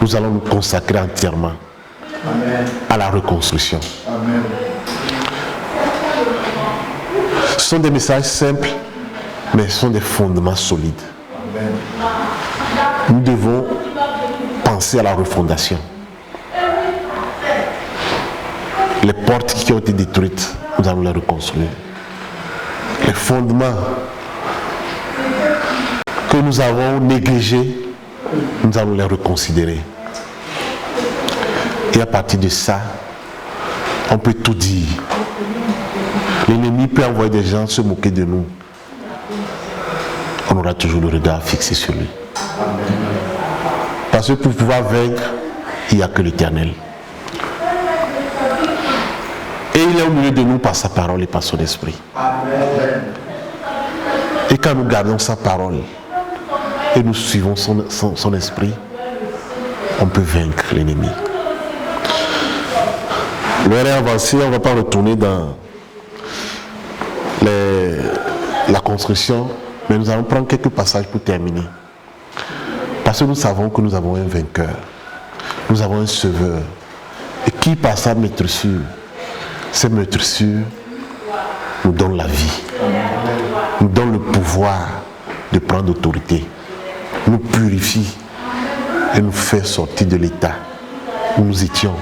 nous allons nous consacrer entièrement à la reconstruction. Amen. Ce sont des messages simples, mais ce sont des fondements solides. Amen. Nous devons penser à la refondation. Les portes qui ont été détruites, nous allons les reconstruire. Les fondements que nous avons négligés, nous allons les reconsidérer. Et à partir de ça, on peut tout dire. L'ennemi peut envoyer des gens se moquer de nous. On aura toujours le regard fixé sur lui. Parce que pour pouvoir vaincre, il n'y a que l'Éternel. Et il est au milieu de nous par sa parole et par son esprit. Amen. Et quand nous gardons sa parole et nous suivons son esprit, on peut vaincre l'ennemi. L'heure est avancée, on ne va pas retourner dans la construction, mais nous allons prendre quelques passages pour terminer. Parce que nous savons que nous avons un vainqueur, nous avons un sauveur, et qui par sa maîtrisure, ces maîtrisures nous donne la vie, nous donne le pouvoir de prendre l'autorité, nous purifie et nous fait sortir de l'état où nous étions,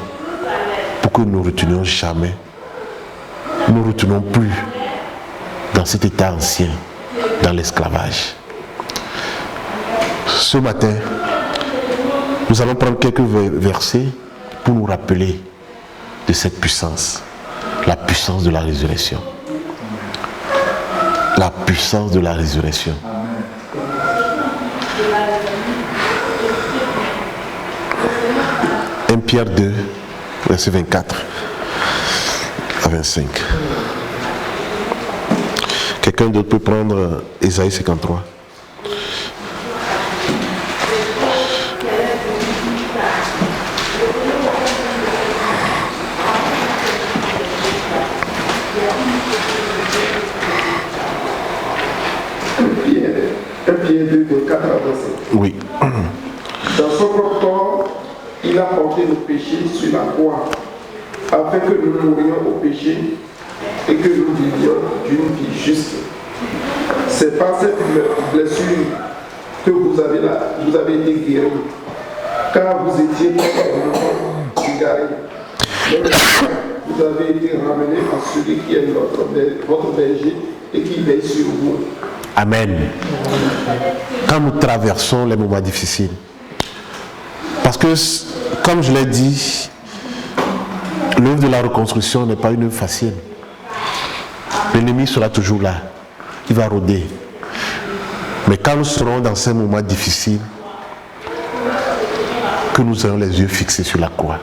pour que nous ne retenions jamais, nous ne retenons plus dans cet état ancien, dans l'esclavage. Ce matin, nous allons prendre quelques versets pour nous rappeler de cette puissance, la puissance de la résurrection. La puissance de la résurrection. 1 Pierre 2, verset 24 à 25. Quelqu'un d'autre peut prendre Ésaïe 53. Pierre 2, de 4 à 25. Oui. Dans son propre corps, il a porté nos péchés sur la croix, afin que nous mourions au péché et que nous vivions d'une vie juste. C'est par cette blessure que vous avez été guéris, car vous étiez égarés. Vous avez été ramenés à celui qui est votre berger et qui veille sur vous. Amen. Quand nous traversons les moments difficiles, parce que, comme je l'ai dit, l'œuvre de la reconstruction n'est pas une œuvre facile. L'ennemi sera toujours là. il va rôder. Mais quand nous serons dans ces moments difficiles, que nous ayons les yeux fixés sur la croix.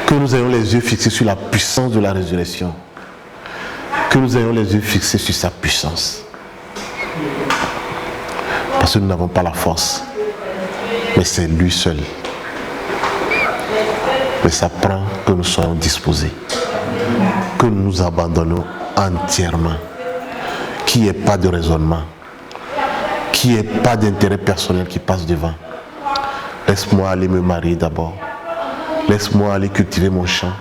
Que nous ayons les yeux fixés sur la puissance de la résurrection. Que nous ayons les yeux fixés sur sa puissance. Parce que nous n'avons pas la force. Mais c'est lui seul. Mais ça prend que nous soyons disposés. Que nous nous abandonnons entièrement. Qu'il n'y ait pas de raisonnement. Qu'il n'y ait pas d'intérêt personnel qui passe devant. Laisse-moi aller me marier d'abord. Laisse-moi aller cultiver mon champ.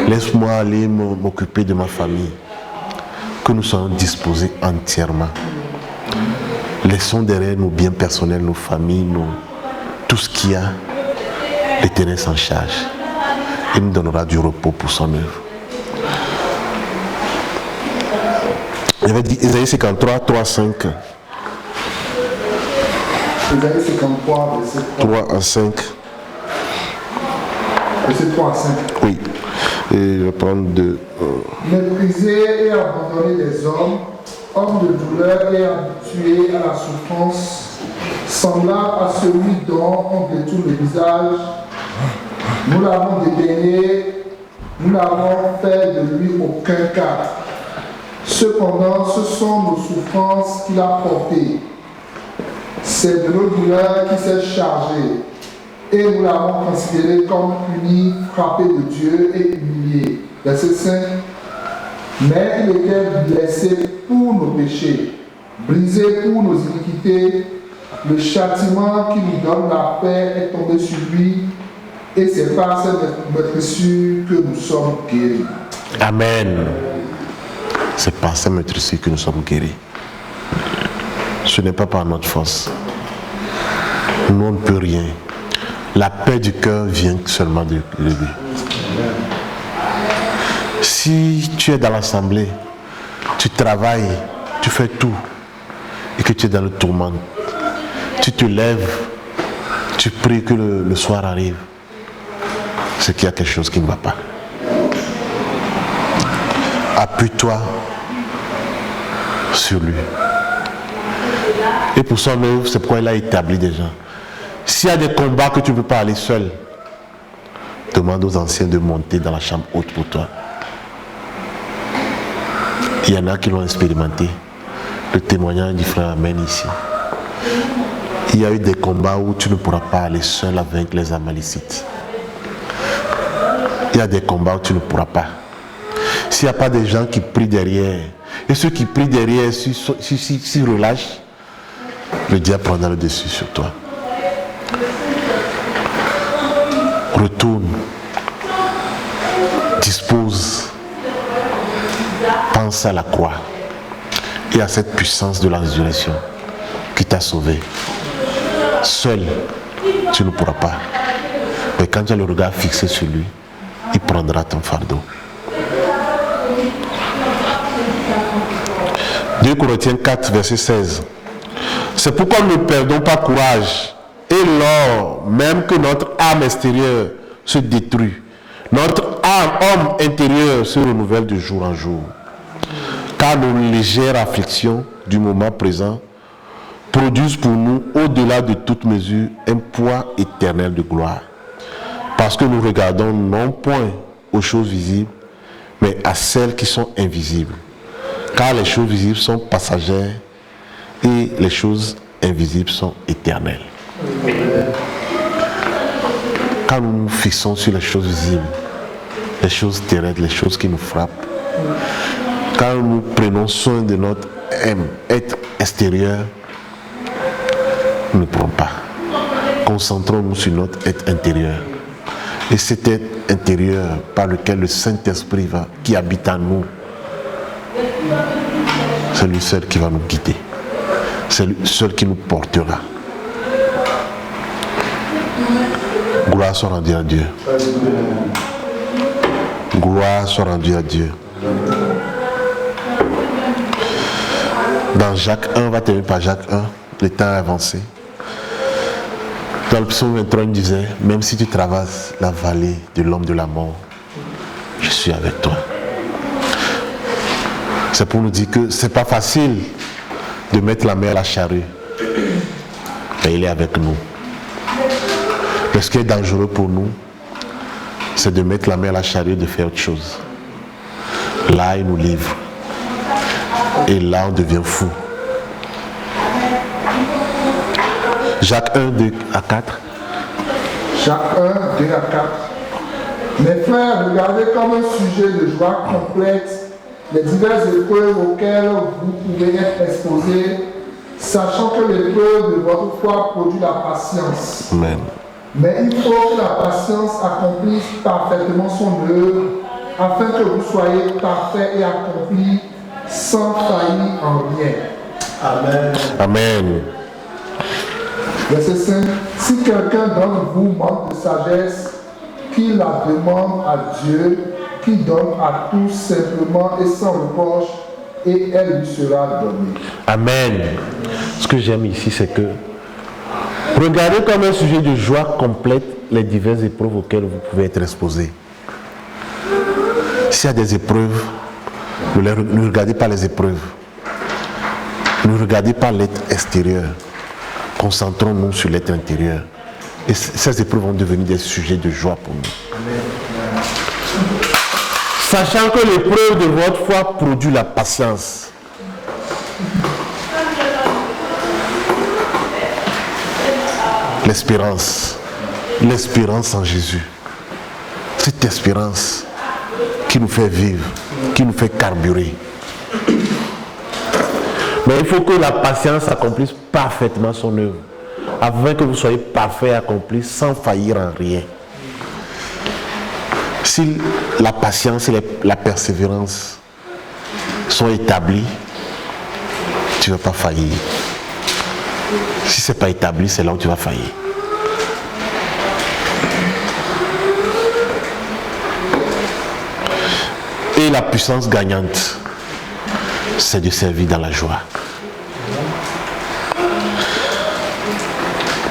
Laisse-moi aller m'occuper de ma famille. Que nous soyons disposés entièrement. Laissons derrière nos biens personnels, nos familles, tout ce qu'il y a. L'Éternel s'en charge. Il nous donnera du repos pour son œuvre. Il avait dit Isaïe 53, 3 à 5. Isaïe 53, verset 3 à 5. Verset 3 à 5. Oui. Et je vais prendre deux. Méprisé et abandonné des hommes, homme de douleur et habitué à la souffrance, semblable à celui dont on détourne le visage, nous l'avons dédaigné, nous n'avons fait de lui aucun cas. Cependant, ce sont nos souffrances qu'il a portées. C'est de nos douleurs qu'il s'est chargé. Et nous l'avons considéré comme puni, frappé de Dieu et humilié. Verset 5. Mais il était blessé pour nos péchés, brisé pour nos iniquités. Le châtiment qui nous donne la paix est tombé sur lui. Et c'est par cette maîtrise que nous sommes guéris. Amen. C'est par cette maîtrise que nous sommes guéris. Ce n'est pas par notre force. Nous, on ne peut rien. La paix du cœur vient seulement de lui. Si tu es dans l'assemblée, tu travailles, tu fais tout, et que tu es dans le tourment, tu te lèves, tu pries que le soir arrive, c'est qu'il y a quelque chose qui ne va pas. Appuie-toi sur lui. Et pour son œuvre, c'est pourquoi il a établi des gens. S'il y a des combats que tu ne peux pas aller seul, demande aux anciens de monter dans la chambre haute pour toi. Il y en a qui l'ont expérimenté. Le témoignage du frère Amen ici. Il y a eu des combats où tu ne pourras pas aller seul avec les Amalécites. Il y a des combats où tu ne pourras pas. S'il n'y a pas des gens qui prient derrière, et ceux qui prient derrière, s'ils relâchent, le diable prendra le dessus sur toi. Retourne, dispose, pense à la croix et à cette puissance de la résurrection qui t'a sauvé. Seul, tu ne pourras pas. Mais quand tu as le regard fixé sur lui, il prendra ton fardeau. 2 Corinthiens 4, verset 16. C'est pourquoi nous ne perdons pas courage. Et lors même que notre âme extérieure se détruit, notre homme intérieur se renouvelle de jour en jour. Car nos légères afflictions du moment présent produisent pour nous, au-delà de toute mesure, un poids éternel de gloire. Parce que nous regardons non point aux choses visibles, mais à celles qui sont invisibles. Car les choses visibles sont passagères et les choses invisibles sont éternelles. Quand nous nous fixons sur les choses visibles, les choses terrestres, les choses qui nous frappent, quand nous prenons soin de notre être extérieur, nous ne pourrons pas. Concentrons-nous sur notre être intérieur. Et cet être intérieur par lequel le Saint-Esprit qui habite en nous, c'est lui seul qui va nous guider. C'est lui seul qui nous portera. Gloire soit rendue à Dieu. Gloire soit rendue à Dieu. Dans Jacques 1, on va terminer par Jacques 1, le temps est avancé. Dans le psaume 23, il disait, même si tu traverses la vallée de l'homme de la mort, je suis avec toi. C'est pour nous dire que c'est pas facile de mettre la main à la charrue. Mais il est avec nous. Mais ce qui est dangereux pour nous, c'est de mettre la main à la charrue et de faire autre chose. Là, il nous livre. Et là, on devient fou. Jacques 1, 2 à 4. Jacques 1, 2 à 4. Mes frères, regardez comme un sujet de joie complète les diverses épreuves auxquelles vous pouvez être exposés, sachant que l'épreuve de votre foi produit la patience. Amen. Mais il faut que la patience accomplisse parfaitement son œuvre, afin que vous soyez parfaits et accomplis sans faillir en rien. Amen. Amen. Verset 5. Si quelqu'un d'entre vous manque de sagesse, qu'il la demande à Dieu, qui donne à tous simplement et sans reproche, et elle lui sera donnée. Amen. Ce que j'aime ici, c'est que regardez comme un sujet de joie complète les diverses épreuves auxquelles vous pouvez être exposés. S'il y a des épreuves, ne regardez pas les épreuves. Ne regardez pas l'être extérieur. Concentrons-nous sur l'être intérieur. Et ces épreuves vont devenir des sujets de joie pour nous. Amen. Sachant que l'épreuve de votre foi produit la patience. L'espérance. L'espérance en Jésus. Cette espérance qui nous fait vivre, qui nous fait carburer. Mais il faut que la patience accomplisse parfaitement son œuvre, afin que vous soyez parfaits et accomplis sans faillir en rien. Si la patience et la persévérance sont établies, tu ne vas pas faillir. Si ce n'est pas établi, c'est là où tu vas faillir. Et la puissance gagnante, c'est de servir dans la joie.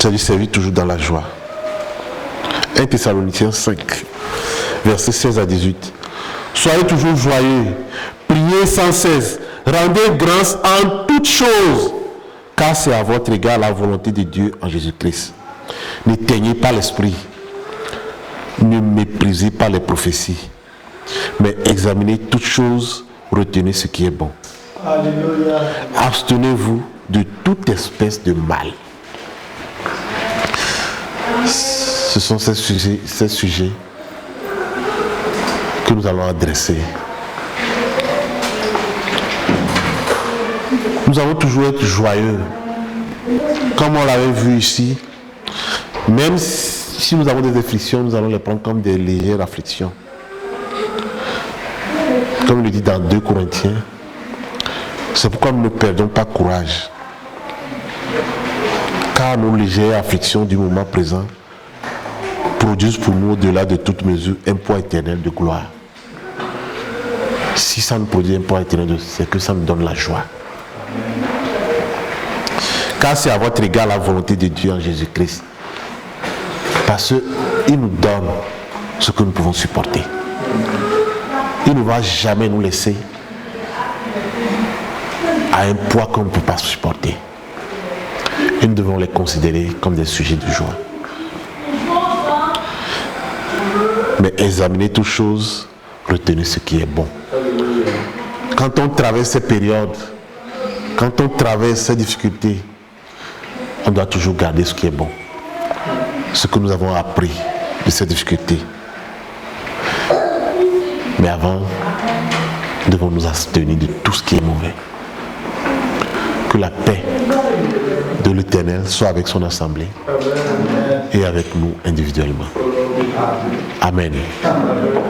C'est de servir toujours dans la joie. 1 Thessaloniciens 5, versets 16 à 18. Soyez toujours joyeux, priez sans cesse, rendez grâce en toutes choses, car c'est à votre égard la volonté de Dieu en Jésus-Christ. N'éteignez pas l'esprit, ne méprisez pas les prophéties, mais examinez toutes choses, retenez ce qui est bon. Alléluia. Abstenez-vous de toute espèce de mal. Ce sont ces sujets que nous allons adresser. Nous allons toujours être joyeux. Comme on l'avait vu ici, même si nous avons des afflictions, nous allons les prendre comme des légères afflictions. Comme il le dit dans 2 Corinthiens, c'est pourquoi nous ne perdons pas courage. Car nos légères afflictions du moment présent produisent pour nous, au-delà de toute mesure, un poids éternel de gloire. Si ça nous produit un poids éternel, c'est que ça nous donne la joie. Car c'est à votre égard la volonté de Dieu en Jésus-Christ. Parce qu'il nous donne ce que nous pouvons supporter. Il ne va jamais nous laisser à un poids qu'on ne peut pas supporter. Et nous devons les considérer comme des sujets de joie. Mais examinez toutes choses, retenez ce qui est bon. Quand on traverse ces périodes, quand on traverse ces difficultés, on doit toujours garder ce qui est bon. Ce que nous avons appris de ces difficultés. Mais avant, nous devons nous abstenir de tout ce qui est mauvais. Que la paix de l'Éternel soit avec son assemblée et avec nous individuellement. Amen.